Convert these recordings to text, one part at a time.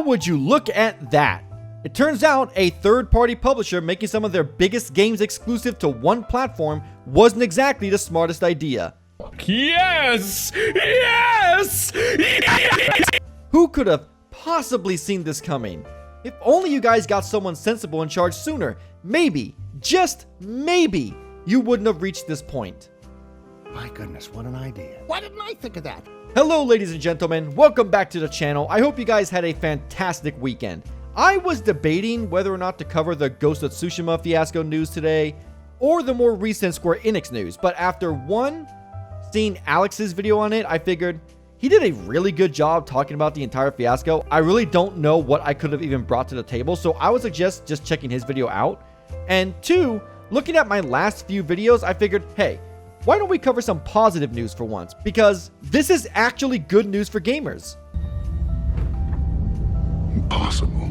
would you look at that? It turns out a third-party publisher making some of their biggest games exclusive to one platform wasn't exactly the smartest idea. Yes! Yes! Yes! Who could have possibly seen this coming? If only you guys got someone sensible in charge sooner, maybe, just maybe, you wouldn't have reached this point. My goodness, what an idea. Why didn't I think of that? Hello, ladies and gentlemen. Welcome back to the channel. I hope you guys had a fantastic weekend. I was debating whether or not to cover the Ghost of Tsushima fiasco news today or the more recent Square Enix news, but after seeing Alex's video on it, I figured he did a really good job talking about the entire fiasco. I really don't know what I could have even brought to the table, so I would suggest just checking his video out. And two, looking at my last few videos, I figured, hey, why don't we cover some positive news for once? Because this is actually good news for gamers. Impossible.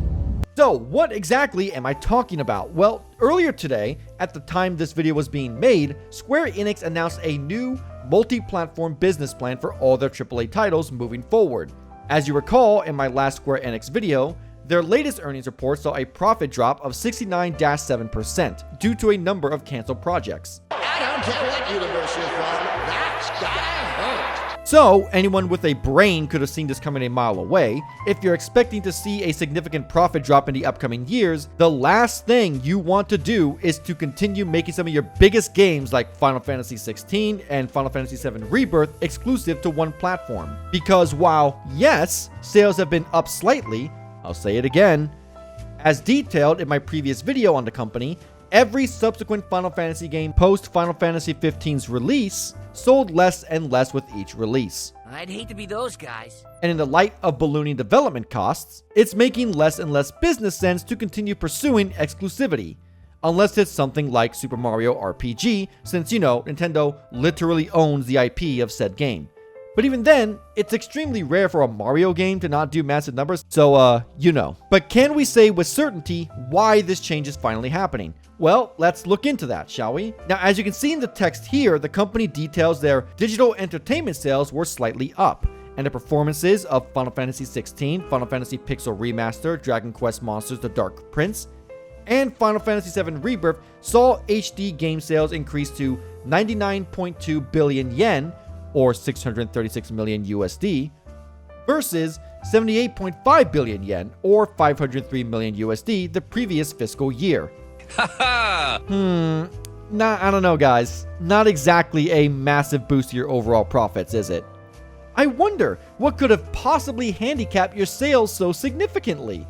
So, what exactly am I talking about? Well, earlier today, at the time this video was being made, Square Enix announced a new multi-platform business plan for all their AAA titles moving forward. As you recall, in my last Square Enix video, their latest earnings report saw a profit drop of 69-7% due to a number of canceled projects. I don't care what universe you're from, that's gotta hurt. So, anyone with a brain could have seen this coming a mile away. If you're expecting to see a significant profit drop in the upcoming years, the last thing you want to do is to continue making some of your biggest games like Final Fantasy 16 and Final Fantasy 7 Rebirth exclusive to one platform. Because while, yes, sales have been up slightly, I'll say it again, as detailed in my previous video on the company, every subsequent Final Fantasy game post Final Fantasy 15's release sold less and less with each release. I'd hate to be those guys. And in the light of ballooning development costs, it's making less and less business sense to continue pursuing exclusivity. Unless it's something like Super Mario RPG, since, you know, Nintendo literally owns the IP of said game. But even then, it's extremely rare for a Mario game to not do massive numbers, so, you know. But can we say with certainty why this change is finally happening? Well, let's look into that, shall we? Now, as you can see in the text here, the company details their digital entertainment sales were slightly up, and the performances of Final Fantasy 16, Final Fantasy Pixel Remaster, Dragon Quest Monsters: The Dark Prince, and Final Fantasy 7 Rebirth saw HD game sales increase to 99.2 billion yen, or 636 million USD, versus 78.5 billion yen, or 503 million USD, the previous fiscal year. I don't know, guys. Not exactly a massive boost to your overall profits, is it? I wonder what could have possibly handicapped your sales so significantly.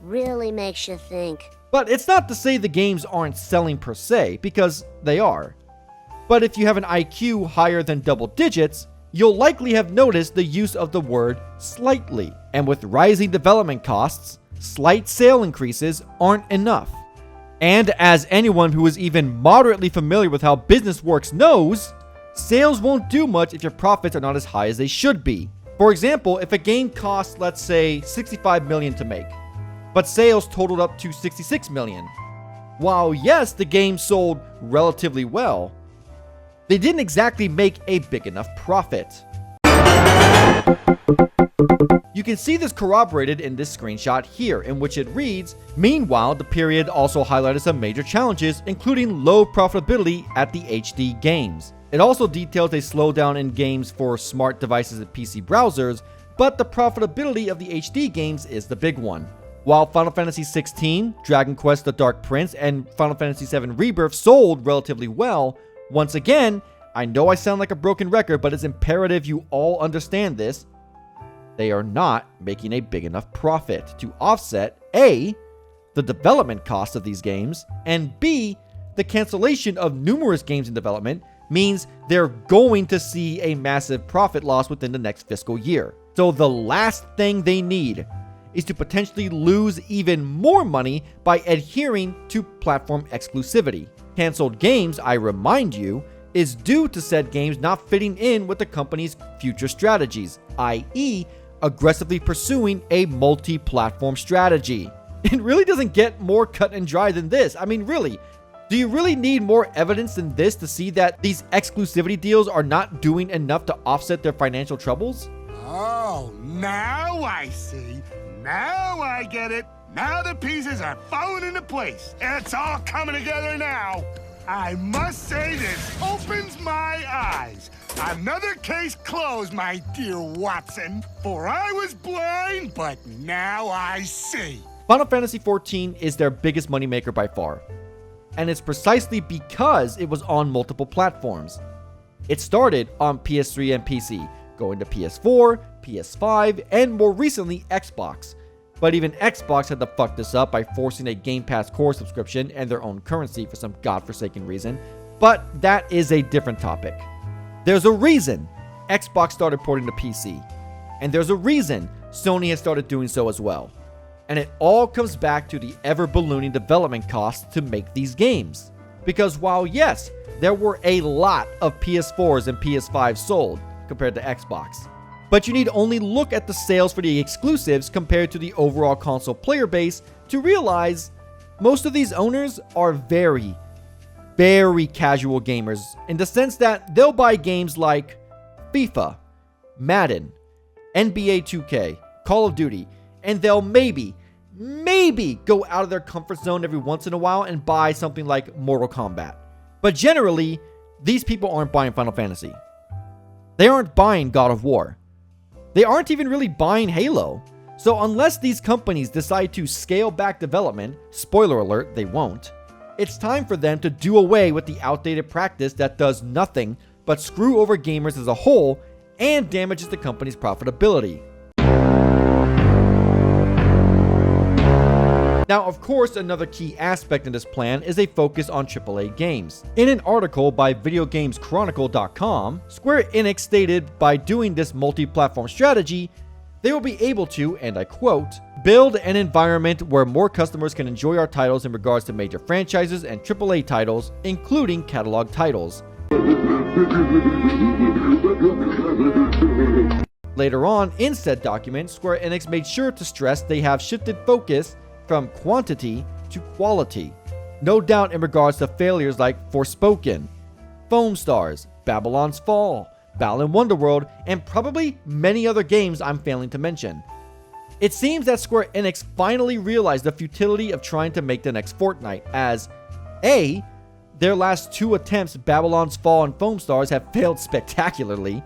Really makes you think. But it's not to say the games aren't selling per se, because they are. But if you have an IQ higher than double digits, you'll likely have noticed the use of the word slightly. And with rising development costs, slight sale increases aren't enough. And as anyone who is even moderately familiar with how business works knows, sales won't do much if your profits are not as high as they should be. For example, if a game costs, let's say, 65 million to make, but sales totaled up to 66 million. While yes, the game sold relatively well, they didn't exactly make a big enough profit. You can see this corroborated in this screenshot here, in which it reads, "Meanwhile, the period also highlighted some major challenges, including low profitability at the HD games." It also details a slowdown in games for smart devices and PC browsers, but the profitability of the HD games is the big one. While Final Fantasy 16, Dragon Quest: The Dark Prince, and Final Fantasy 7 Rebirth sold relatively well, once again, I know I sound like a broken record, but it's imperative you all understand this. They are not making a big enough profit to offset A, the development cost of these games, and B, the cancellation of numerous games in development means they're going to see a massive profit loss within the next fiscal year. So the last thing they need is to potentially lose even more money by adhering to platform exclusivity. Canceled games, I remind you, is due to said games not fitting in with the company's future strategies, i.e., aggressively pursuing a multi-platform strategy. It really doesn't get more cut and dry than this. I mean, really, do you really need more evidence than this to see that these exclusivity deals are not doing enough to offset their financial troubles? Oh, now I see. Now I get it. Now the pieces are falling into place. It's all coming together now. I must say this opens my eyes. Another case closed, my dear Watson. For I was blind, but now I see. Final Fantasy XIV is their biggest moneymaker by far. And it's precisely because it was on multiple platforms. It started on PS3 and PC, going to PS4, PS5, and more recently Xbox. But even Xbox had to fuck this up by forcing a Game Pass Core subscription and their own currency for some godforsaken reason. But that is a different topic. There's a reason Xbox started porting to PC. And there's a reason Sony has started doing so as well. And it all comes back to the ever-ballooning development costs to make these games. Because while yes, there were a lot of PS4s and PS5s sold compared to Xbox, but you need only look at the sales for the exclusives compared to the overall console player base to realize most of these owners are very, very casual gamers in the sense that they'll buy games like FIFA, Madden, NBA 2K, Call of Duty, and they'll maybe go out of their comfort zone every once in a while and buy something like Mortal Kombat. But generally, these people aren't buying Final Fantasy. They aren't buying God of War. They aren't even really buying Halo. So unless these companies decide to scale back development, spoiler alert, they won't, it's time for them to do away with the outdated practice that does nothing but screw over gamers as a whole and damages the company's profitability. Now, of course, another key aspect in this plan is a focus on AAA games. In an article by VideoGamesChronicle.com, Square Enix stated by doing this multi-platform strategy, they will be able to, and I quote, build an environment where more customers can enjoy our titles in regards to major franchises and AAA titles, including catalog titles. Later on, in said document, Square Enix made sure to stress they have shifted focus from quantity to quality. No doubt in regards to failures like Forspoken, Foam Stars, Babylon's Fall, Balan Wonderworld, and probably many other games I'm failing to mention. It seems that Square Enix finally realized the futility of trying to make the next Fortnite, as A, their last two attempts, Babylon's Fall and Foam Stars, have failed spectacularly,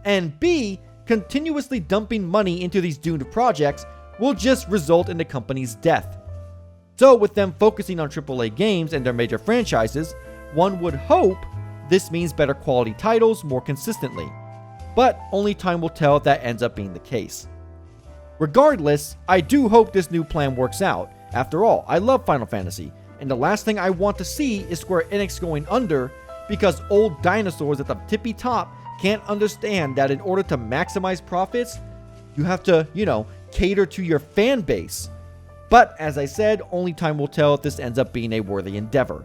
and B, continuously dumping money into these doomed projects will just result in the company's death. So with them focusing on AAA games and their major franchises, one would hope this means better quality titles more consistently. But only time will tell if that ends up being the case. Regardless, I do hope this new plan works out. After all, I love Final Fantasy, and the last thing I want to see is Square Enix going under because old dinosaurs at the tippy top can't understand that in order to maximize profits, you have to, cater to your fan base. But as I said, only time will tell if this ends up being a worthy endeavor.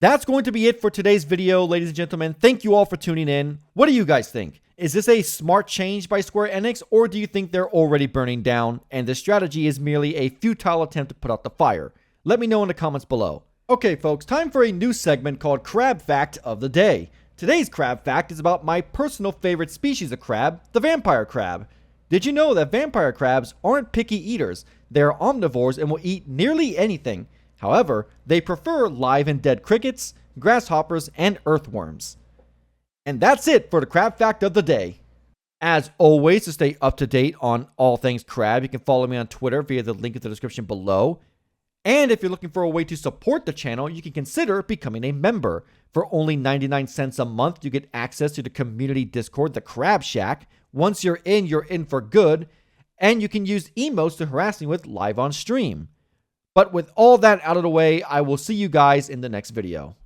That's going to be it for today's video, ladies and gentlemen. Thank you all for tuning in. What do you guys think? Is this a smart change by Square Enix, or do you think they're already burning down and this strategy is merely a futile attempt to put out the fire? Let me know in the comments below. Okay folks, time for a new segment called Crab Fact of the Day. Today's crab fact is about my personal favorite species of crab, the vampire crab. Did you know that vampire crabs aren't picky eaters? They're omnivores and will eat nearly anything. However, they prefer live and dead crickets, grasshoppers, and earthworms. And that's it for the crab fact of the day. As always, to stay up to date on all things crab, you can follow me on Twitter via the link in the description below. And if you're looking for a way to support the channel, you can consider becoming a member. For only 99 cents a month, you get access to the community Discord, the Crab Shack. Once you're in for good. And you can use emotes to harass me with live on stream. But with all that out of the way, I will see you guys in the next video.